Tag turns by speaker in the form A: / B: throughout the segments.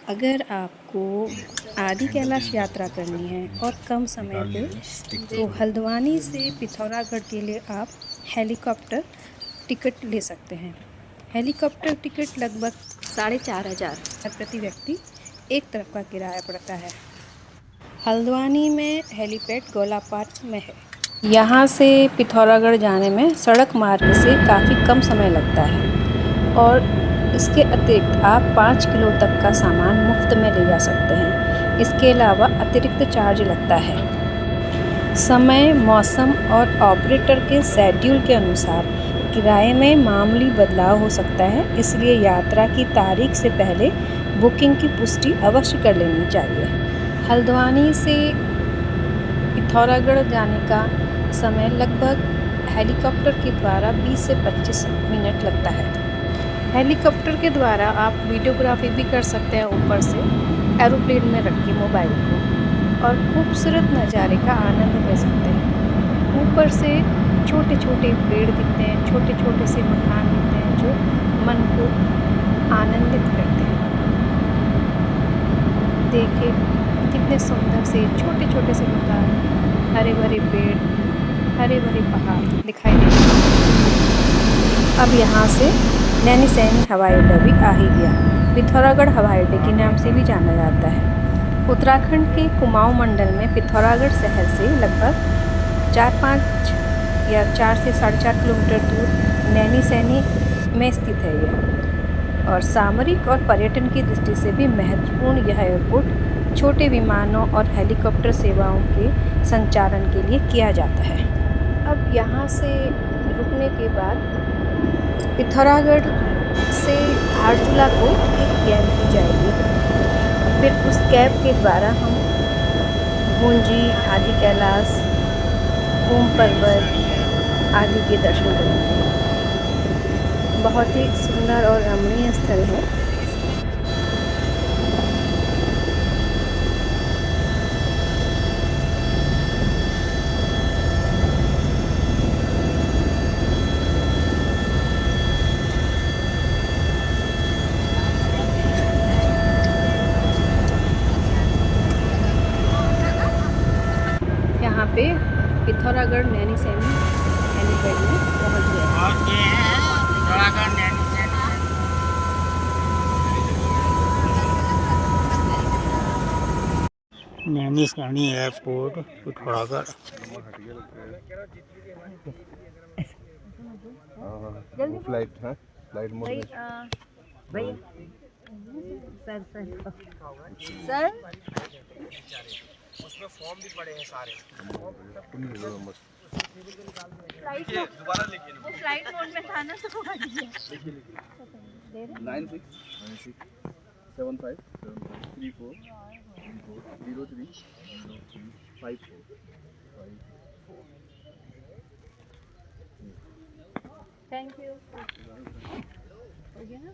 A: अगर आपको आदि कैलाश यात्रा करनी है और कम समय पे, तो हल्द्वानी से पिथौरागढ़ के लिए आप हेलीकॉप्टर टिकट ले सकते हैं। हेलीकॉप्टर टिकट लगभग 4,500 प्रति व्यक्ति एक तरफ का किराया पड़ता है। हल्द्वानी में हेलीपैड गोलापाट में है। यहाँ से पिथौरागढ़ जाने में सड़क मार्ग से काफ़ी कम समय लगता है और इसके अतिरिक्त आप 5 किलो तक का सामान मुफ्त में ले जा सकते हैं। इसके अलावा अतिरिक्त चार्ज लगता है। समय, मौसम और ऑपरेटर के शेड्यूल के अनुसार किराए में मामूली बदलाव हो सकता है, इसलिए यात्रा की तारीख से पहले बुकिंग की पुष्टि अवश्य कर लेनी चाहिए। हल्द्वानी से पिथौरागढ़ जाने का समय लगभग हेलीकॉप्टर के द्वारा 20 से 25 मिनट लगता है। हेलीकॉप्टर के द्वारा आप वीडियोग्राफी भी कर सकते हैं ऊपर से एरोप्लेन में रख के मोबाइल को, और खूबसूरत नज़ारे का आनंद ले सकते हैं। ऊपर से छोटे छोटे पेड़ दिखते हैं, छोटे छोटे से मकान दिखते हैं जो मन को आनंदित करते हैं। देखिए कितने सुंदर से छोटे छोटे से मकान, हरे भरे पेड़, हरे भरे पहाड़ दिखाई देते हैं। अब यहाँ से नैनीसैनी हवाई अड्डा भी आ ही गया। पिथौरागढ़ हवाई अड्डे के नाम से भी जाना जाता है। उत्तराखंड के कुमाऊं मंडल में पिथौरागढ़ शहर से लगभग 4 से 4.5 किलोमीटर दूर नैनीसैनी में स्थित है यह, और सामरिक और पर्यटन की दृष्टि से भी महत्वपूर्ण यह एयरपोर्ट छोटे विमानों और हेलीकॉप्टर सेवाओं के संचालन के लिए किया जाता है। अब यहाँ से रुकने के बाद पिथौरागढ़ से धारचूला को एक कैब की जाएगी। फिर उस कैब के द्वारा हम भूंजी, आदि कैलाश, ओम पर्वत आदि के दर्शन करेंगे। बहुत ही सुंदर और रमणीय स्थल है। यहाँ पे पिथौरागढ़ नैनीसैनी हेलीपैड में पहुँच गए।
B: और ये है पिथौरागढ़ नैनीसैनी एयरपोर्ट पिथौरागढ़।
C: फ्लाइट है, फ्लाइट मोड में।
D: सर
B: उसमें फॉर्म भी पड़े हैं सारे।
D: दोबारा लिखिए। वो फ्लाइट मोड में था ना, तो
C: 967534340354।
D: Thank you. हो गया ना?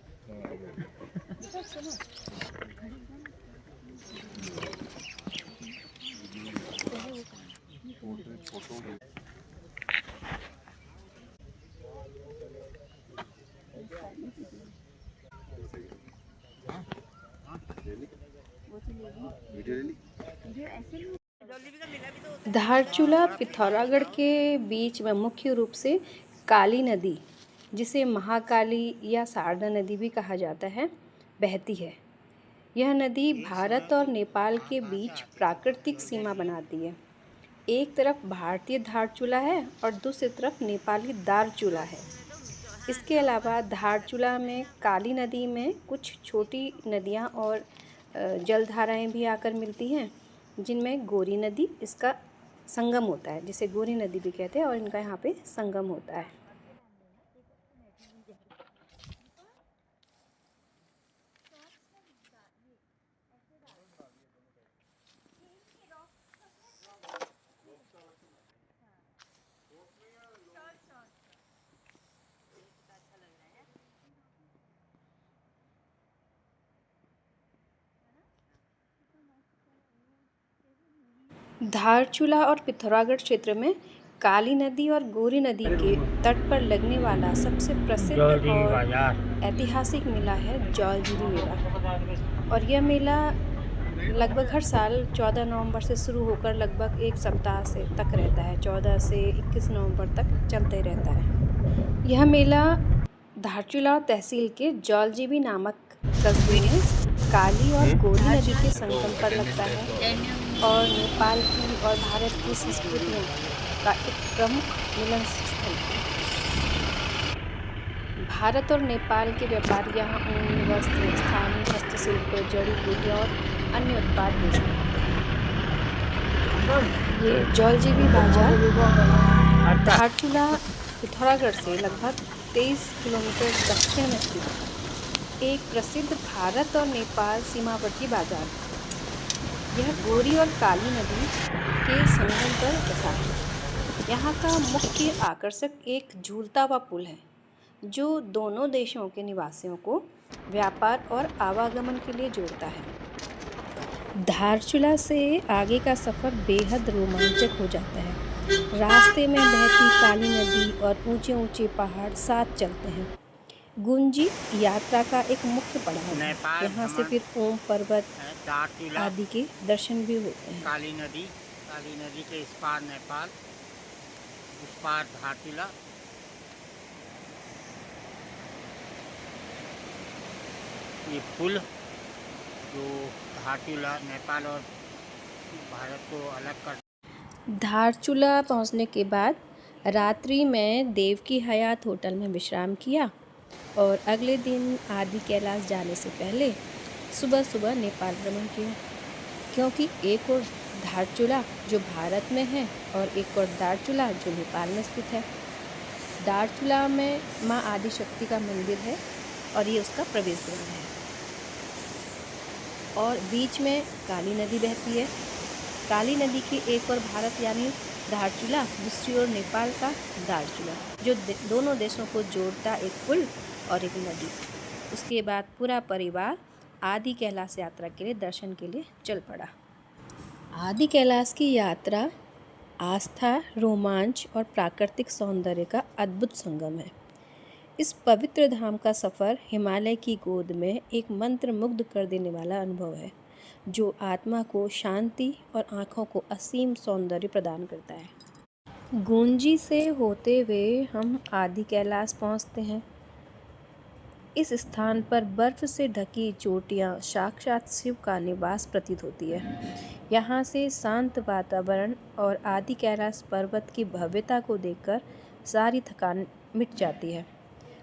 A: धारचूला पिथौरागढ़ के बीच में मुख्य रूप से काली नदी, जिसे महाकाली या शारदा नदी भी कहा जाता है, बहती है। यह नदी भारत और नेपाल के बीच प्राकृतिक सीमा बनाती है। एक तरफ भारतीय धारचूला है और दूसरी तरफ नेपाली दारचूला है। इसके अलावा धारचूला में काली नदी में कुछ छोटी नदियाँ और जलधाराएँ भी आकर मिलती हैं, जिनमें गोरी नदी इसका संगम होता है, जिसे गोरी नदी भी कहते हैं, और इनका यहाँ पे संगम होता है। धारचूला और पिथौरागढ़ क्षेत्र में काली नदी और गोरी नदी के तट पर लगने वाला सबसे प्रसिद्ध और ऐतिहासिक मेला है जौलजीबी मेला। और यह मेला लगभग हर साल 14 नवंबर से शुरू होकर लगभग एक सप्ताह से तक रहता है। 14 से 21 नवंबर तक चलते रहता है। यह मेला धारचूला तहसील के जौलजीबी नामक कस्बे में काली और गोरी नदी के संगम पर लगता है और नेपाल की और भारत की संस्कृतियों का एक प्रमुख मिलन स्थल है। भारत और नेपाल के व्यापारी यहाँ ऊन, वस्त्र, स्थानीय हस्तशिल्प, जड़ी बूटियाँ और अन्य उत्पाद बेच सकते हैं। ये जौलजीबी बाजार धारचूला पिथौरागढ़ से लगभग 23 किलोमीटर दक्षिण में स्थित एक प्रसिद्ध भारत और नेपाल सीमावर्ती बाजार है। यह गोरी और काली नदी के संगम पर बसा है। यहाँ का मुख्य आकर्षक एक झूलता हुआ पुल है जो दोनों देशों के निवासियों को व्यापार और आवागमन के लिए जोड़ता है। धारचूला से आगे का सफ़र बेहद रोमांचक हो जाता है। रास्ते में बहती काली नदी और ऊंचे ऊंचे पहाड़ साथ चलते हैं। गुंजी यात्रा का एक मुख्य पड़ाव है। यहाँ से फिर ओम पर्वत आदि के दर्शन भी होते हैं।
B: काली नदी के इस पार नेपाल, उस पार धारचूला। ये पुल जो धारचूला नेपाल और भारत को अलग कर।
A: धारचूला पहुंचने के बाद रात्रि में देव की हयात होटल में विश्राम किया और अगले दिन आदि कैलाश जाने से पहले सुबह सुबह नेपाल भ्रमण किया, क्योंकि एक और धारचूला जो भारत में है और एक और धारचूला जो नेपाल में स्थित है। धारचूला में माँ आदिशक्ति का मंदिर है और ये उसका प्रवेश द्वार है और बीच में काली नदी बहती है। काली नदी की एक और भारत यानी धारचूला, दूसरी ओर नेपाल का धारचूला, जो दोनों देशों को जोड़ता एक पुल और एक नदी। उसके बाद पूरा परिवार आदि कैलाश यात्रा के लिए दर्शन के लिए चल पड़ा। आदि कैलाश की यात्रा आस्था, रोमांच और प्राकृतिक सौंदर्य का अद्भुत संगम है। इस पवित्र धाम का सफ़र हिमालय की गोद में एक मंत्र मुग्ध कर देने वाला अनुभव है, जो आत्मा को शांति और आँखों को असीम सौंदर्य प्रदान करता है। गुंजी से होते हुए हम आदि कैलाश पहुँचते हैं। इस स्थान पर बर्फ़ से ढकी चोटियाँ साक्षात शिव का निवास प्रतीत होती है। यहाँ से शांत वातावरण और आदि कैलाश पर्वत की भव्यता को देखकर सारी थकान मिट जाती है।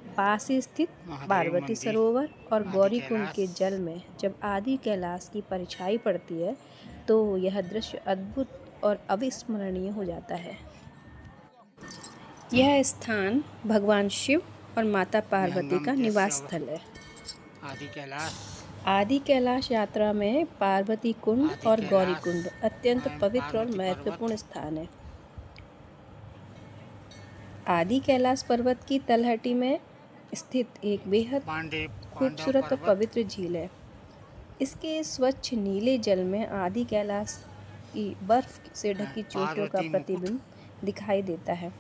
A: पास ही स्थित पार्वती सरोवर और गौरी कुंड के जल में जब आदि कैलाश की परछाई पड़ती है तो यह दृश्य अद्भुत और अविस्मरणीय हो जाता है। यह स्थान भगवान शिव और माता पार्वती का निवास स्थल है। आदि कैलाश यात्रा में पार्वती कुंड और गौरी कुंड अत्यंत पवित्र और महत्वपूर्ण स्थान है। आदि कैलाश पर्वत की तलहटी में स्थित एक बेहद खूबसूरत और पवित्र झील है। इसके स्वच्छ नीले जल में आदि कैलाश की बर्फ से ढकी चोटियों का प्रतिबिंब दिखाई देता है।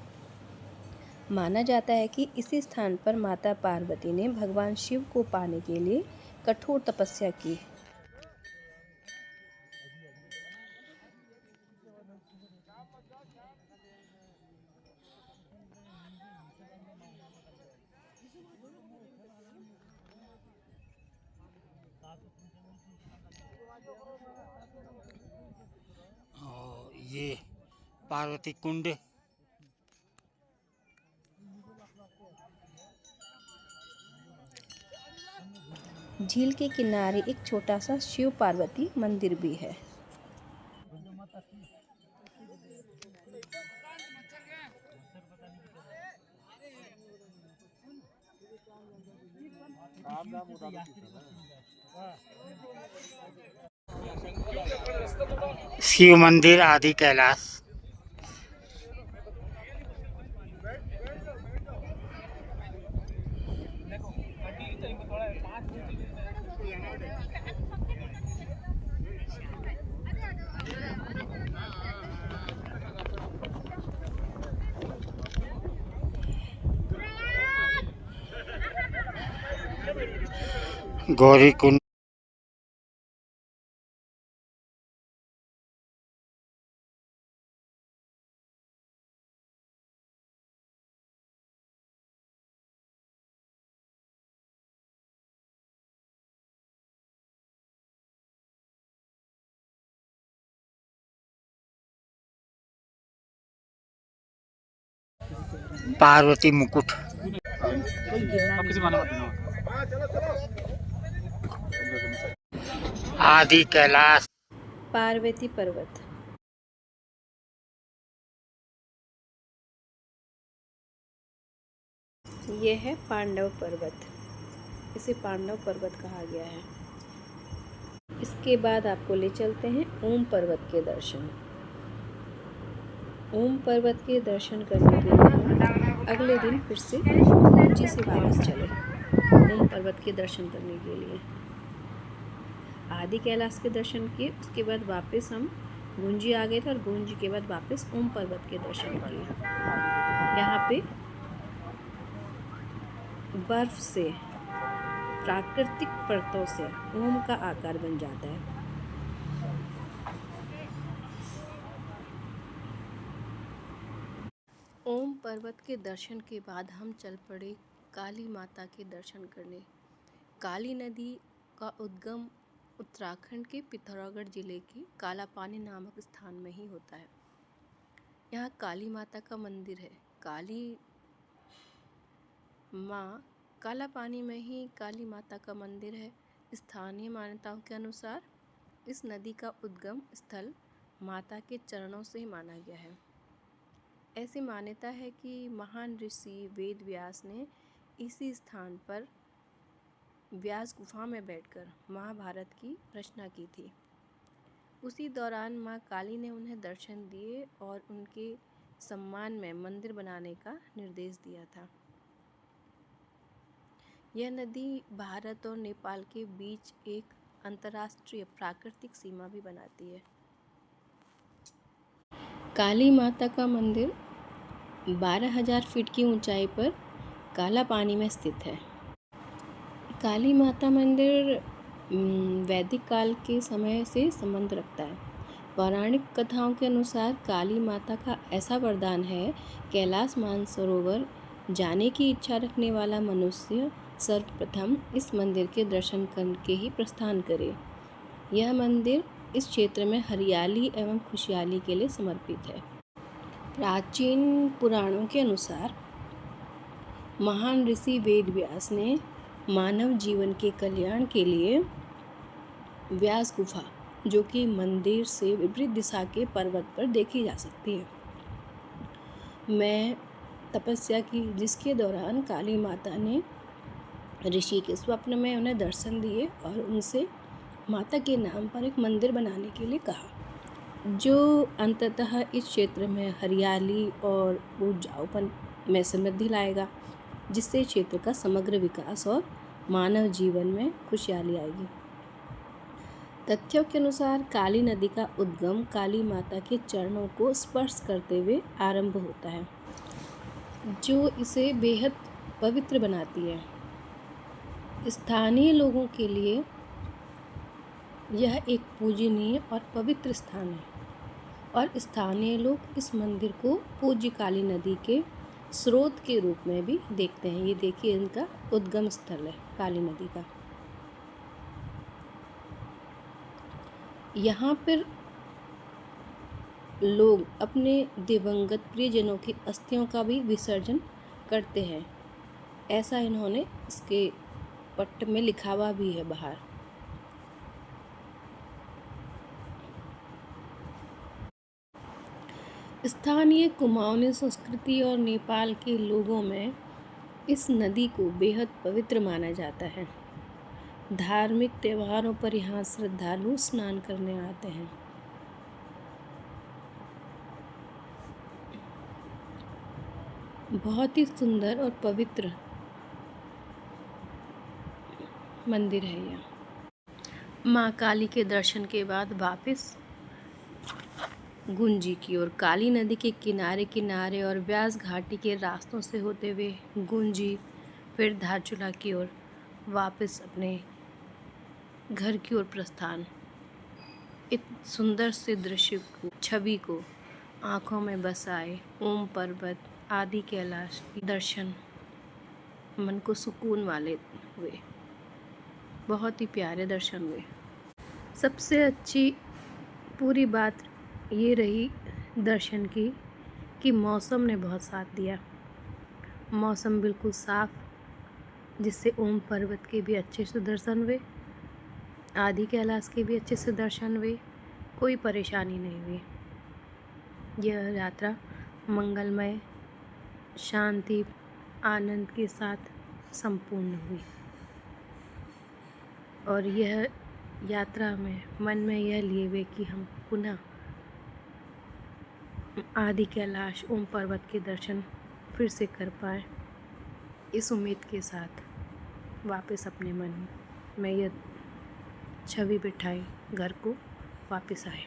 A: माना जाता है कि इसी स्थान पर माता पार्वती ने भगवान शिव को पाने के लिए कठोर तपस्या की।
B: और ये पार्वती कुंड,
A: झील के किनारे एक छोटा सा शिव पार्वती मंदिर भी है।
B: शिव मंदिर आदि कैलाश। गौरी कुंड। पार्वती मुकुट, आदि कैलाश,
A: पार्वती पर्वत। यह है पांडव पर्वत, इसे पांडव पर्वत कहा गया है। इसके बाद आपको ले चलते हैं ओम पर्वत के दर्शन। ओम पर्वत के दर्शन करने के लिए हम अगले दिन फिर से गुंजी से वापस चले ओम पर्वत के दर्शन करने के लिए। आदि कैलाश के दर्शन किए, उसके बाद वापस हम गुंजी आ गए थे और गुंजी के बाद वापस ओम पर्वत के दर्शन किए। यहाँ पे बर्फ से, प्राकृतिक परतों से ओम का आकार बन जाता है। ओम पर्वत के दर्शन के बाद हम चल पड़े काली माता के दर्शन करने। काली नदी का उद्गम उत्तराखंड के पिथौरागढ़ जिले के कालापानी नामक स्थान में ही होता है। यहाँ काली माता का मंदिर है। काली माँ कालापानी में ही काली माता का मंदिर है। स्थानीय मान्यताओं के अनुसार इस नदी का उद्गम स्थल माता के चरणों से ही माना गया है। ऐसी मान्यता है कि महान ऋषि वेद व्यास ने इसी स्थान पर व्यास गुफा में बैठकर महाभारत की रचना की थी। उसी दौरान माँ काली ने उन्हें दर्शन दिए और उनके सम्मान में मंदिर बनाने का निर्देश दिया था। यह नदी भारत और नेपाल के बीच एक अंतर्राष्ट्रीय प्राकृतिक सीमा भी बनाती है। काली माता का मंदिर 12,000 फीट की ऊंचाई पर कालापानी में स्थित है। काली माता मंदिर वैदिक काल के समय से संबंध रखता है। पौराणिक कथाओं के अनुसार काली माता का ऐसा वरदान है, कैलाश मानसरोवर जाने की इच्छा रखने वाला मनुष्य सर्वप्रथम इस मंदिर के दर्शन करके ही प्रस्थान करे। यह मंदिर इस क्षेत्र में हरियाली एवं खुशहाली के लिए समर्पित है। प्राचीन पुराणों के अनुसार महान ऋषि वेद व्यास ने मानव जीवन के कल्याण के लिए व्यास गुफा, जो कि मंदिर से विपरीत दिशा के पर्वत पर देखी जा सकती है, में तपस्या की, जिसके दौरान काली माता ने ऋषि के स्वप्न में उन्हें दर्शन दिए और उनसे माता के नाम पर एक मंदिर बनाने के लिए कहा, जो अंततः इस क्षेत्र में हरियाली और उपजाऊपन में समृद्धि लाएगा, जिससे क्षेत्र का समग्र विकास और मानव जीवन में खुशहाली आएगी। तथ्यों के अनुसार काली नदी का उद्गम काली माता के चरणों को स्पर्श करते हुए आरंभ होता है, जो इसे बेहद पवित्र बनाती है। स्थानीय लोगों के लिए यह एक पूजनीय और पवित्र स्थान है और स्थानीय लोग इस मंदिर को पूज्य काली नदी के स्रोत के रूप में भी देखते हैं। ये देखिए, इनका उद्गम स्थल है काली नदी का। यहाँ पर लोग अपने दिवंगत प्रियजनों की अस्थियों का भी विसर्जन करते हैं। ऐसा इन्होंने इसके पट्ट में लिखा हुआ भी है बाहर। स्थानीय कुमाऊनी संस्कृति और नेपाल के लोगों में इस नदी को बेहद पवित्र माना जाता है। धार्मिक त्योहारों पर यहाँ श्रद्धालु स्नान करने आते हैं। बहुत ही सुंदर और पवित्र मंदिर है यह। माँ काली के दर्शन के बाद वापस गुंजी की ओर, काली नदी के किनारे किनारे और व्यास घाटी के रास्तों से होते हुए गुंजी, फिर धारचूला की ओर वापस अपने घर की ओर प्रस्थान। इस सुंदर से दृश्य को, छवि को आँखों में बसाए ओम पर्वत, आदि कैलाश दर्शन मन को सुकून वाले हुए। बहुत ही प्यारे दर्शन हुए। सबसे अच्छी पूरी बात ये रही दर्शन की कि मौसम ने बहुत साथ दिया। मौसम बिल्कुल साफ़, जिससे ओम पर्वत के भी अच्छे से दर्शन हुए, आदि कैलाश के भी अच्छे से दर्शन हुए, कोई परेशानी नहीं हुई। यह यात्रा मंगलमय, शांति, आनंद के साथ संपूर्ण हुई। और यह यात्रा में मन में यह लिए हुए कि हम पुनः आदि कैलाश ओम पर्वत के दर्शन फिर से कर पाए, इस उम्मीद के साथ वापस अपने मन में यह छवि बिठाई, घर को वापस आए।